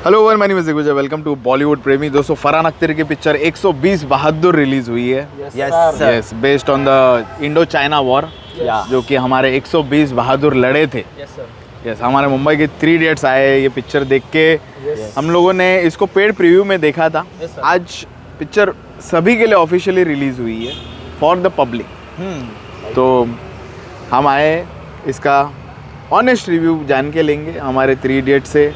Hello one, my name is Digvijay, welcome to Bollywood प्रेमी। दोस्तों, फरहान अख्तर की पिक्चर 120 बहादुर रिलीज हुई है। Yes, based on the Indo China war, जो कि हमारे 120 बहादुर लड़े थे। यस, हमारे मुंबई के 3 इडियट्स आए ये पिक्चर देख के। हम लोगों ने इसको पेड प्रीव्यू में देखा था। आज पिक्चर सभी के लिए ऑफिशियली रिलीज हुई है फॉर द पब्लिक। तो हम आए इसका ऑनेस्ट रिव्यू जान के लेंगे हमारे 3 इडियट से।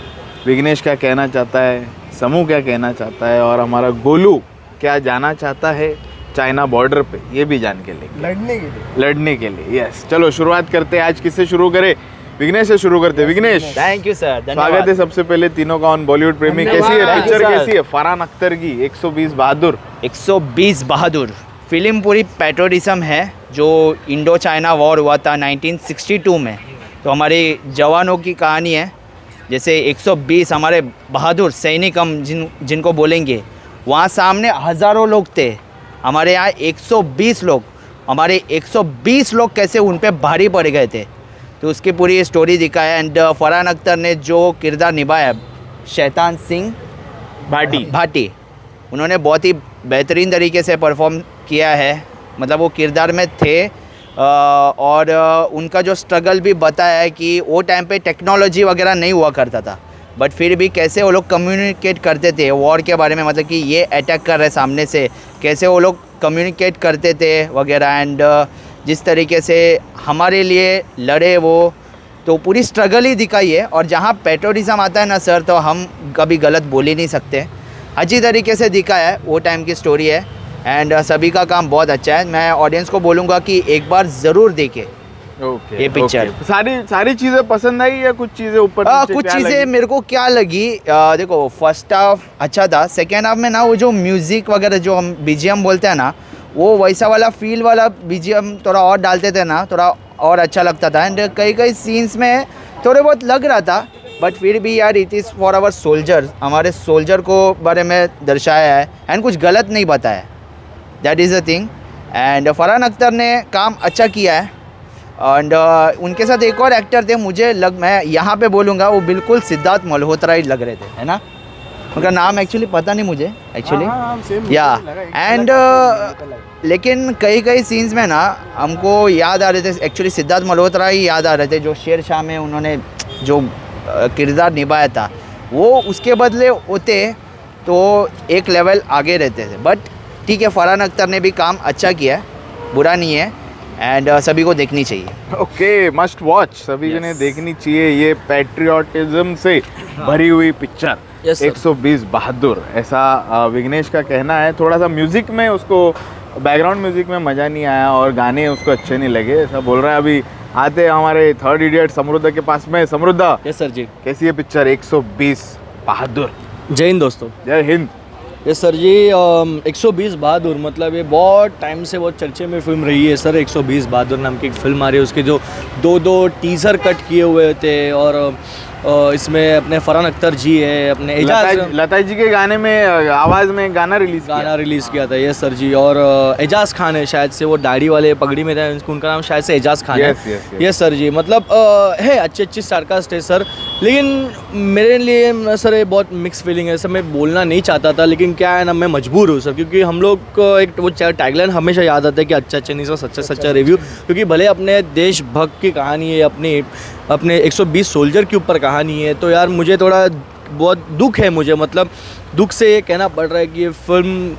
विघ्नेश क्या कहना चाहता है, समू क्या कहना चाहता है, और हमारा गोलू क्या जाना चाहता है चाइना बॉर्डर पे, ये भी जान के लेंगे। लड़ने के लिए। यस, चलो शुरुआत करते हैं। आज किससे शुरू करें? विघ्नेश से शुरू करते हैं। विघ्नेश, थैंक यू सर, स्वागत है सबसे पहले तीनों का ऑन बॉलीवुड प्रेमी। कैसी है पिक्चर, कैसी है फरहान अख्तर की 120 बहादुर? 120 बहादुर फिल्म पूरी पैट्रियटिज्म है जो इंडो चाइना वॉर हुआ था 1962 में। तो हमारे जवानों की कहानी है। जैसे 120 हमारे बहादुर सैनिक हम जिनको बोलेंगे, वहाँ सामने हज़ारों लोग थे, हमारे यहाँ 120 लोग। हमारे 120 लोग कैसे उन पे भारी पड़ गए थे, तो उसकी पूरी स्टोरी दिखाया। एंड फरहान अख्तर ने जो किरदार निभाया, शैतान सिंह भाटी, उन्होंने बहुत ही बेहतरीन तरीके से परफॉर्म किया है। मतलब वो किरदार में थे और उनका जो स्ट्रगल भी बताया है कि वो टाइम पे टेक्नोलॉजी वगैरह नहीं हुआ करता था, बट फिर भी कैसे वो लोग कम्युनिकेट करते थे वॉर के बारे में। मतलब कि ये अटैक कर रहे सामने से, कैसे वो लोग कम्युनिकेट करते थे वगैरह। एंड जिस तरीके से हमारे लिए लड़े वो, तो पूरी स्ट्रगल ही दिखाई है। और जहाँ पैट्रियटिज्म आता है ना सर, तो हम कभी गलत बोल ही नहीं सकते। अच्छी तरीके से दिखाया है, वो टाइम की स्टोरी है। एंड सभी का काम बहुत अच्छा है। मैं ऑडियंस को बोलूँगा कि एक बार ज़रूर देखें ये पिक्चर। सारी चीज़ें पसंद आई या कुछ चीज़ें ऊपर कुछ चीज़ें मेरे को क्या लगी, देखो फर्स्ट हाफ अच्छा था। सेकेंड हाफ में ना वो जो म्यूज़िक वगैरह जो हम BGM बोलते हैं ना, वो वैसा वाला फील वाला BGM थोड़ा और डालते थे ना, थोड़ा और अच्छा लगता था। एंड कई सीन्स में थोड़े बहुत लग रहा था, बट फिर भी यार it is for our soldier, हमारे सोल्जर को बारे में दर्शाया है एंड कुछ गलत नहीं बताया। That is a thing. And Farhan Akhtar ने काम अच्छा किया है। एंड उनके साथ एक और एक्टर थे, मैं यहाँ पे बोलूँगा, वो बिल्कुल सिद्धार्थ मल्होत्रा ही लग रहे थे, है ना? उनका नाम एक्चुअली पता नहीं मुझे एक्चुअली, या एंड लेकिन कई सीन्स में ना हमको याद आ रहे थे, एक्चुअली सिद्धार्थ मल्होत्रा ही याद आ रहे थे, जो शेरशाह में उन्होंने जो किरदार निभाया था, वो उसके बदले होते तो एक लेवल आगे रहते थे। बट ठीक है, फरहान अख्तर ने भी काम अच्छा किया है, बुरा नहीं है। एंड सभी को देखनी चाहिए। ओके, मस्ट वॉच, सभी ने देखनी चाहिए। ये पैट्रियटिज्म से भरी हुई पिक्चर 120 बहादुर, ऐसा विघ्नेश का कहना है। थोड़ा सा म्यूजिक में उसको, बैकग्राउंड म्यूजिक में मज़ा नहीं आया और गाने उसको अच्छे नहीं लगे, ऐसा बोल रहा है। अभी आते हमारे 3rd इडियट समृद्ध के पास में। समृद्ध, यस सर जी, कैसी है पिक्चर 120 बहादुर? जय हिंद दोस्तों। जय हिंद। यस सर जी, 120 बहादुर मतलब ये बहुत टाइम से बहुत चर्चे में फिल्म रही है सर। 120 बहादुर नाम की एक फिल्म आ रही है, उसके जो दो टीज़र कट किए हुए थे, और इसमें अपने फरहान अख्तर जी है, अपने लता जी के गाने में आवाज़ में गाना रिलीज़ किया था। यस सर जी, और एजाज खान है शायद से, वो दाढ़ी वाले पगड़ी में था, उनका नाम शायद से एजाज खान है। यस सर जी, मतलब है अच्छी स्टारकास्ट है सर। लेकिन मेरे लिए सर ये बहुत मिक्स फीलिंग है सर। मैं बोलना नहीं चाहता था, लेकिन क्या है ना, मैं मजबूर हूँ सर, क्योंकि हम लोग को एक वो टैगलाइन हमेशा याद आता है कि अच्छा नहीं सर, सच्चा रिव्यू। क्योंकि भले अपने देशभक्त की कहानी है, अपने 120 सोल्जर के ऊपर कहानी है, तो यार मुझे थोड़ा बहुत दुख है, मुझे मतलब दुख से ये कहना पड़ रहा है कि ये फिल्म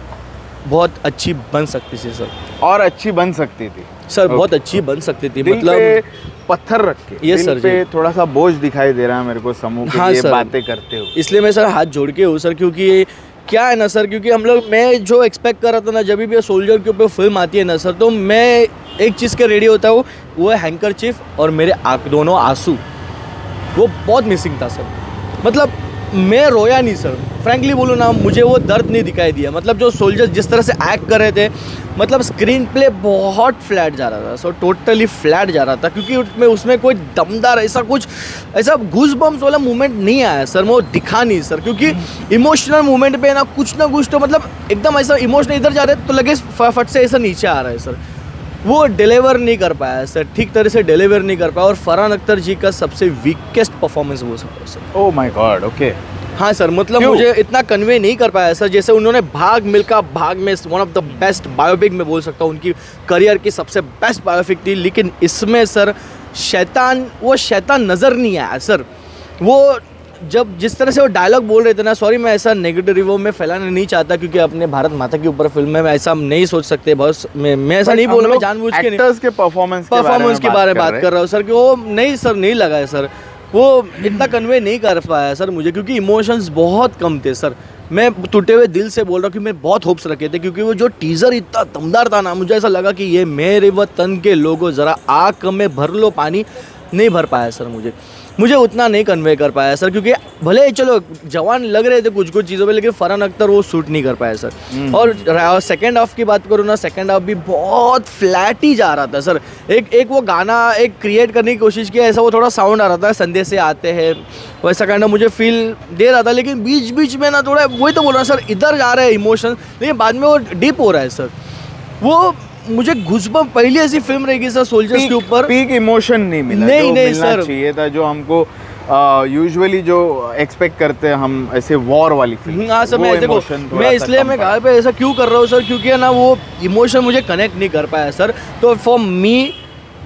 बहुत अच्छी बन सकती थी सर, और अच्छी बन सकती थी सर, बहुत अच्छी बन सकती थी। मतलब पत्थर रख के, ये सर पे थोड़ा सा बोझ दिखाई दे रहा है मेरे को समूह के। हाँ, ये बातें करते हो, इसलिए मैं सर हाथ जोड़ के हूँ सर। क्योंकि क्या है ना सर, क्योंकि हम लोग, मैं जो एक्सपेक्ट कर रहा था ना, जब भी सोल्जर के ऊपर फिल्म आती है ना सर, तो मैं एक चीज़ के रेडी होता हूँ, वो है हैंकरचीफ और मेरे दोनों आंसू। वो बहुत मिसिंग था सर। मतलब मैं रोया नहीं सर, फ्रैंकली बोलूँ ना, मुझे वो दर्द नहीं दिखाई दिया। मतलब जो सोल्जर्स जिस तरह से एक्ट कर रहे थे, मतलब स्क्रीन प्ले बहुत फ्लैट जा रहा था सो, टोटली फ्लैट जा रहा था। क्योंकि उसमें कोई दमदार ऐसा घूस बम्स वाला मूवमेंट नहीं आया सर, वो दिखा नहीं सर। क्योंकि इमोशनल मूवमेंट पे ना कुछ तो मतलब एकदम ऐसा इमोशनल इधर जा रहे तो लगे फट से ऐसा नीचे आ रहा है सर, वो डिलीवर नहीं कर पाया सर, ठीक तरह से डिलीवर नहीं कर पाया। और फरहान अख्तर जी का सबसे वीकेस्ट परफॉर्मेंस वो sir. Oh my God, okay. हाँ सर, मतलब क्यों? मुझे इतना कन्वे नहीं कर पाया सर, जैसे उन्होंने भाग मिल्खा भाग में one of the best biopic में बोल सकता हूँ, उनकी करियर की सबसे बेस्ट बायोपिक थी, लेकिन इसमें सर वो शैतान नज़र नहीं आया सर। वो जब जिस तरह से वो डायलॉग बोल रहे थे ना, सॉरी मैं ऐसा नेगेटिव रिव्यू में फैलाना नहीं चाहता, क्योंकि अपने भारत माता के ऊपर फिल्म में ऐसा नहीं सोच सकते, बस मैं ऐसा नहीं बोल रहा, मैं जानबूझ के एक्टर्स के परफॉर्मेंस के बारे में बात कर रहा हूँ सर, कि वो नहीं सर, नहीं लगा है सर, वो इतना कन्वे नहीं कर पाया सर मुझे, क्योंकि इमोशंस बहुत कम थे सर। मैं टूटे हुए दिल से बोल रहा हूँ कि मैं बहुत होप्स रखे थे, क्योंकि वो जो टीज़र इतना दमदार था ना, मुझे ऐसा लगा कि ये मेरे वतन के लोगों ज़रा आँख में भर लो पानी, नहीं भर पाया सर मुझे उतना नहीं कन्वे कर पाया सर, क्योंकि भले ही चलो जवान लग रहे थे कुछ चीज़ों पे, लेकिन फरहान अख्तर वो सूट नहीं कर पाया सर। और सेकंड हाफ की बात करूँ ना, सेकंड हाफ भी बहुत फ्लैट ही जा रहा था सर। एक वो गाना एक क्रिएट करने की कोशिश किया, ऐसा वो थोड़ा साउंड आ रहा था, संदेश से आते हैं वैसा काइंड मुझे फील दे रहा था, लेकिन बीच में ना थोड़ा वही तो बोल रहा सर, इधर जा रहा है इमोशन, लेकिन बाद में वो डीप हो रहा है सर। वो मुझे घुसबम्प, पहली ऐसी फिल्म रहेगी सर सोल्जर्स के ऊपर, पीक इमोशन नहीं मिला, नहीं सर चाहिए था, जो हमको यूजुअली जो एक्सपेक्ट करते हैं हम ऐसे वॉर वाली फिल्म। हाँ सर, मैं देखो मैं इसलिए मैं कहा पे ऐसा क्यों कर रहा हूँ सर, क्योंकि ना वो इमोशन मुझे कनेक्ट नहीं कर पाया सर। तो for me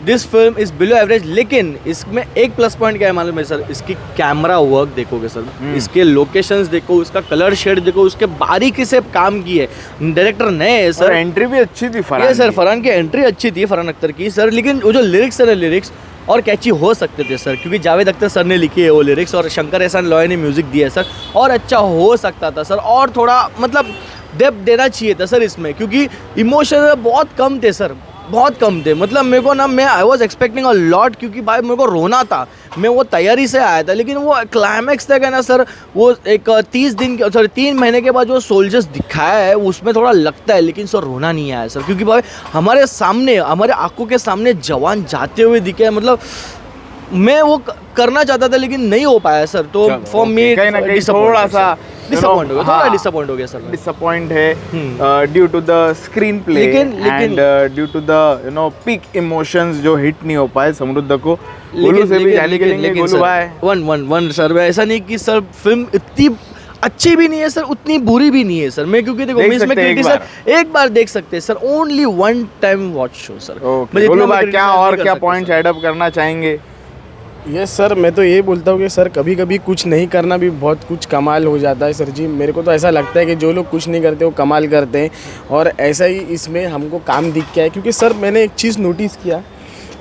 this film is below average, लेकिन इसमें एक प्लस पॉइंट क्या है मालूम है सर, इसकी कैमरा वर्क देखोगे सर, इसके लोकेशंस देखो, उसका कलर शेड देखो, उसके बारीकी से काम की है, डायरेक्टर नए है सर, एंट्री भी अच्छी थी फरहान ये सर, फरहान की एंट्री अच्छी थी फरहान अख्तर की सर, लेकिन वो जो लिरिक्स है ना, लिरिक्स और कैची हो सकते थे सर, क्योंकि जावेद अख्तर सर ने लिखी है वो लिरिक्स और शंकर एहसान लॉय ने म्यूजिक दिया है सर, और अच्छा हो सकता था सर, और थोड़ा मतलब डेप्थ देना चाहिए था सर इसमें, क्योंकि इमोशन बहुत कम थे सर, बहुत कम थे। मतलब मेरे को ना, मैं I was expecting a lot, क्योंकि भाई मेरे को रोना था, मैं वो तैयारी से आया था, लेकिन वो क्लाइमैक्स तक है ना सर, वो एक 3 महीने के बाद जो सोल्जर्स दिखाया है उसमें थोड़ा लगता है, लेकिन सर रोना नहीं आया सर, क्योंकि भाई हमारे सामने, हमारे आंखों के सामने जवान जाते हुए दिखे, मतलब मैं वो करना चाहता था लेकिन नहीं हो पाया सर। तो फॉर मी कहीं ना कहीं थोड़ा सा डिसअपॉइंट हो गया, थोड़ा डिसअपॉइंट हो गया सर, डिसअपॉइंट है due to the screenplay and due to the peak emotions जो हिट नहीं हो पाए समृद्ध को। गोलू से भी जाने के लिए गोलू भाई वन सर, ऐसा नहीं कि सर फिल्म इतनी अच्छी भी नहीं है सर, उतनी बुरी भी नहीं है सर, मैं क्योंकि देखो मैं इसमें एक बार देख सकते हैं sir, only one time watch show sir. Golu भाई क्या और क्या पॉइंट्स ऐड अप करना चाहेंगे? यस सर, मैं तो ये बोलता हूँ कि सर कभी कभी कुछ नहीं करना भी बहुत कुछ कमाल हो जाता है सर जी। मेरे को तो ऐसा लगता है कि जो लोग कुछ नहीं करते वो कमाल करते हैं, और ऐसा ही इसमें हमको काम दिख गया है। क्योंकि सर मैंने एक चीज़ नोटिस किया,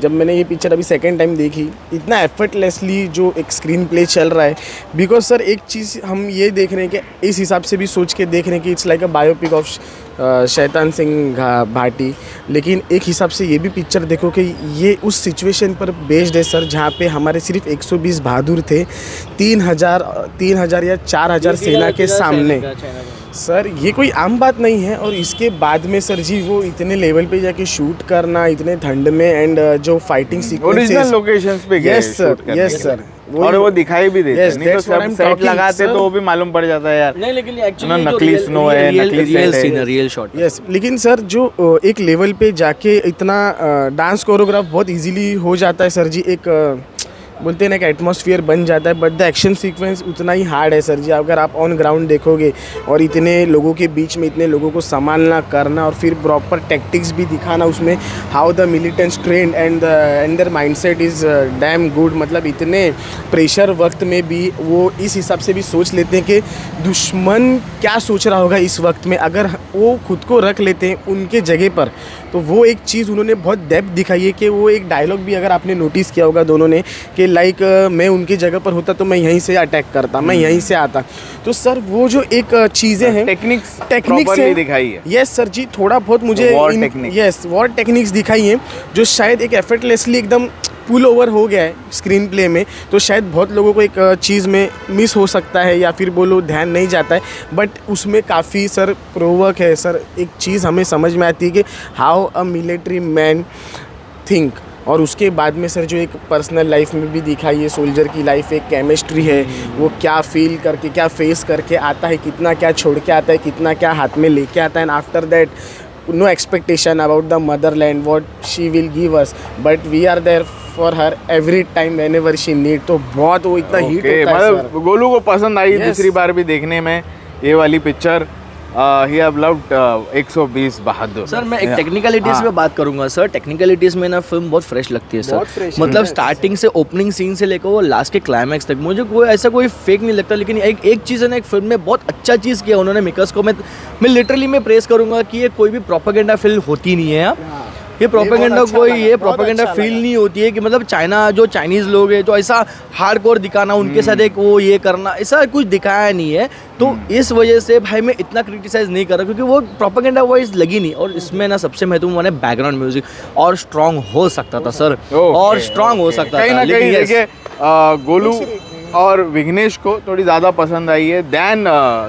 जब मैंने ये पिक्चर अभी सेकंड टाइम देखी, इतना एफर्टलेसली जो एक स्क्रीन प्ले चल रहा है, बिकॉज सर एक चीज़ हम ये देख रहे हैं कि इस हिसाब से भी सोच के देख रहे हैं कि it's like a biopic of Shaitan Singh Bhati, लेकिन एक हिसाब से ये भी पिक्चर देखो कि ये उस सिचुएशन पर बेस्ड है सर, जहाँ पे हमारे सिर्फ 120 बहादुर थे 3000 या 4000 सेना के सामने। सर ये कोई आम बात नहीं है, और इसके बाद में सर जी वो इतने लेवल पे जाके शूट करना इतने ठंड में, एंड जो फाइटिंग सीक्वेंसेस ओरिजिनल लोकेशंस पे गए, यस सर, और वो दिखाई भी देते हैं, नहीं तो सब सेट लगाते तो वो भी मालूम पड़ जाता है यार, नहीं, लेकिन एक्चुअली नकली स्नो है, नकली सेट है, रियल शॉट। यस, लेकिन सर जो एक लेवल पे जाके इतना डांस कोरियोग्राफ बहुत इजीली हो जाता है सर जी, एक बोलते हैं ना कि एटमॉस्फेयर बन जाता है, बट द एक्शन सीक्वेंस उतना ही हार्ड है सर जी। अगर आप ऑन ग्राउंड देखोगे और इतने लोगों के बीच में इतने लोगों को संभालना करना, और फिर प्रॉपर टैक्टिक्स भी दिखाना उसमें, how the militants trend and there mindset is damn good. मतलब इतने प्रेशर वक्त में भी वो इस हिसाब से भी सोच लेते हैं कि दुश्मन क्या सोच रहा होगा इस वक्त में, अगर वो खुद को रख लेते हैं उनके जगह पर, तो वो एक चीज़ उन्होंने बहुत डेप्थ दिखाई है। कि वो एक डायलॉग भी अगर आपने नोटिस किया होगा दोनों ने, कि लाइक मैं उनकी जगह पर होता तो मैं यहीं से अटैक करता, मैं यहीं से आता। तो सर वो जो एक चीज़ें हैं, टेक्निक्स है दिखाई है। यस सर जी, थोड़ा बहुत मुझे वॉर टेक्निक्स दिखाई हैं, जो शायद एक एफर्टलेसली एकदम पुल ओवर हो गया है स्क्रीन प्ले में, तो शायद बहुत लोगों को एक चीज़ में मिस हो सकता है, या फिर बोलो ध्यान नहीं जाता है, बट उसमें काफ़ी सर प्रोवर्क है सर। एक चीज़ हमें समझ में आती है कि how a military man think, और उसके बाद में सर जो एक पर्सनल लाइफ में भी दिखाई है, सोल्जर की लाइफ एक केमिस्ट्री है, वो क्या फील करके क्या फेस करके आता है, कितना क्या छोड़ के आता है, कितना क्या हाथ में लेके आता है, and after that no expectation about the motherland, what she will give us, but we are there for her every time whenever she need. तो बहुत वो इतना हिट Okay, होता है मतलब गोलू को पसंद आई Yes. दूसरी बार भी देखने में ये वाली picture. He have loved 120 Bahadur. Sir मैं एक टेक्निकलिटीज हाँ. में बात करूंगा सर. टेक्निकलिटीज में ना फिल्म बहुत फ्रेश लगती है बहुत सर. fresh मतलब है. स्टार्टिंग से ओपनिंग सीन से लेकर वो लास्ट के क्लाइमैक्स तक मुझे कोई ऐसा कोई फेक नहीं लगता. लेकिन एक चीज़ है ना, एक फिल्म में बहुत अच्छा चीज़ किया उन्होंने मेकर्स को. मैं लिटरली मैं प्रेस करूंगा कि ये कोई भी प्रोपेगेंडा फिल्म होती नहीं है. ये प्रोपेगेंडा बहुत अच्छा कोई लगा, ये बहुत प्रोपेगेंडा अच्छा फील लगा. नहीं होती है कि मतलब चाइना जो चाइनीज़ लोग हैं तो ऐसा हार्डकोर दिखाना, उनके साथ एक वो ये करना, ऐसा कुछ दिखाया नहीं है. तो इस वजह से भाई मैं इतना क्रिटिसाइज नहीं कर रहा क्योंकि वो प्रोपेगेंडा वाइज लगी नहीं. और इसमें ना सबसे महत्वपूर्ण है बैकग्राउंड म्यूजिक. और स्ट्रांग हो सकता था सर, और स्ट्रांग हो सकता कहीं था. ना कहीं लेकिन yes, देखिए गोलू और विघ्नेश को थोड़ी ज़्यादा पसंद आई है दैन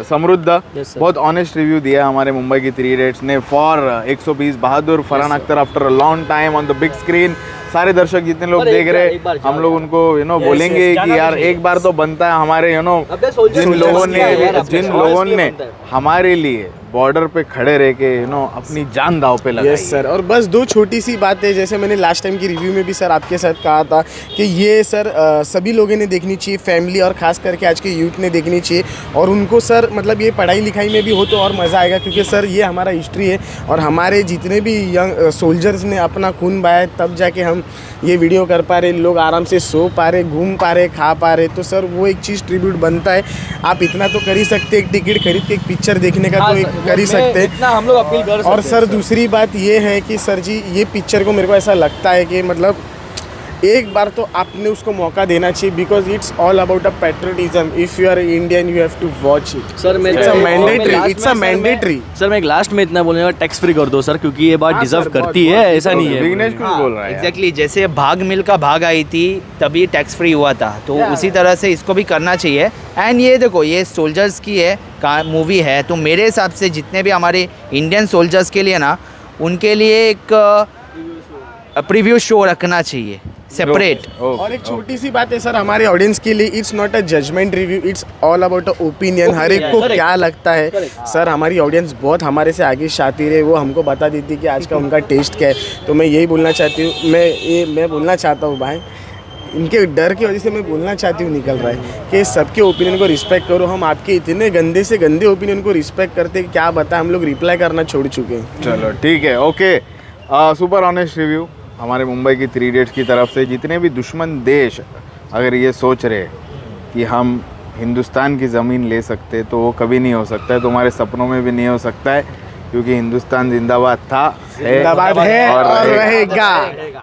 समृद्ध. Yes, sir. बहुत ऑनेस्ट रिव्यू दिया हमारे मुंबई की 3 इडियट्स ने for 120 Bahadur. Farhan Akhtar after a long time on the big screen. सारे दर्शक जितने लोग और एक देख बार- रहे एक बार हम जाओ लोग यार. उनको बोलेंगे yes, कि जाना यार भी एक बार तो बनता है हमारे अबे soldiers जिन soldiers लोगों क्या है यार, ने अपने जिन soldiers लोगों के लिए ने बनता है. हमारे लिए बॉर्डर पे खड़े रह के अपनी जान दाव पे लगाई. Yes sir. और बस 2 छोटी सी बातें, जैसे मैंने लास्ट टाइम की रिव्यू में भी सर आपके साथ कहा था कि ये सर सभी लोगों ने देखनी चाहिए, फैमिली और ख़ास करके आज के यूथ ने देखनी चाहिए. और उनको सर मतलब ये पढ़ाई लिखाई में भी हो तो और मज़ा आएगा, क्योंकि सर ये हमारा हिस्ट्री है और हमारे जितने भी यंग सोल्जर्स ने अपना खून बहाया तब जाके हम ये वीडियो कर पा रहे, लोग आराम से सो पा रहे, घूम पा रहे, खा पा रहे. तो सर वो एक चीज़ ट्रिब्यूट बनता है. आप इतना तो कर ही सकते, एक टिकट खरीद के एक पिक्चर देखने का हाँ तो सर, एक कर ही मैं सकते हैं. इतना हम लोग अपील कर सकते और हैं सर दूसरी बात ये है कि सर जी ये पिक्चर को मेरे को ऐसा लगता है कि मतलब एक बार तो आपने उसको मौका देना चाहिए, because it's all about a patriotism. If you are Indian you have to watch it. Sir मैं It's a mandatory, it's a mandatory. Sir मैं एक लास्ट में इतना बोलूँगा, टैक्स फ्री कर दो सर, क्योंकि ये बात हाँ डिजर्व सर, करती बहुत- है. ऐसा नहीं है. विघ्नेश कुछ बोल रहा है यार. एग्जैक्टली जैसे भाग मिल्खा भाग आई थी तभी टैक्स फ्री हुआ था, तो उसी तरह से इसको भी करना चाहिए. एंड ये देखो ये सोल्जर्स की है मूवी है, तो मेरे हिसाब से जितने भी हमारे इंडियन सोल्जर्स के लिए ना, उनके लिए एक प्रीव्यू शो रखना चाहिए सेपरेट. और एक छोटी सी बात है सर हमारे ऑडियंस के लिए, it's not a judgement review, it's all about a opinion. हर एक को correct. क्या लगता है. सर हमारी ऑडियंस बहुत हमारे से आगे शातिर है, वो हमको बता देती कि आज का उनका टेस्ट क्या है. तो मैं यही बोलना चाहती हूँ, मैं बोलना चाहता हूँ भाई, इनके डर की वजह से मैं बोलना चाहती हूँ निकल रहा है कि सबके ओपिनियन को रिस्पेक्ट करो. हम आपके इतने गंदे से गंदे ओपिनियन को रिस्पेक्ट करते हैं, क्या बताएं, हम लोग रिप्लाई करना छोड़ चुके हैं. चलो ठीक है. ओके, सुपर ऑनेस्ट रिव्यू हमारे मुंबई की 3 इडियट्स की तरफ से. जितने भी दुश्मन देश अगर ये सोच रहे कि हम हिंदुस्तान की ज़मीन ले सकते, तो वो कभी नहीं हो सकता है. तुम्हारे सपनों में भी नहीं हो सकता है, क्योंकि हिंदुस्तान जिंदाबाद था, जिंदाबाद है और रहेगा.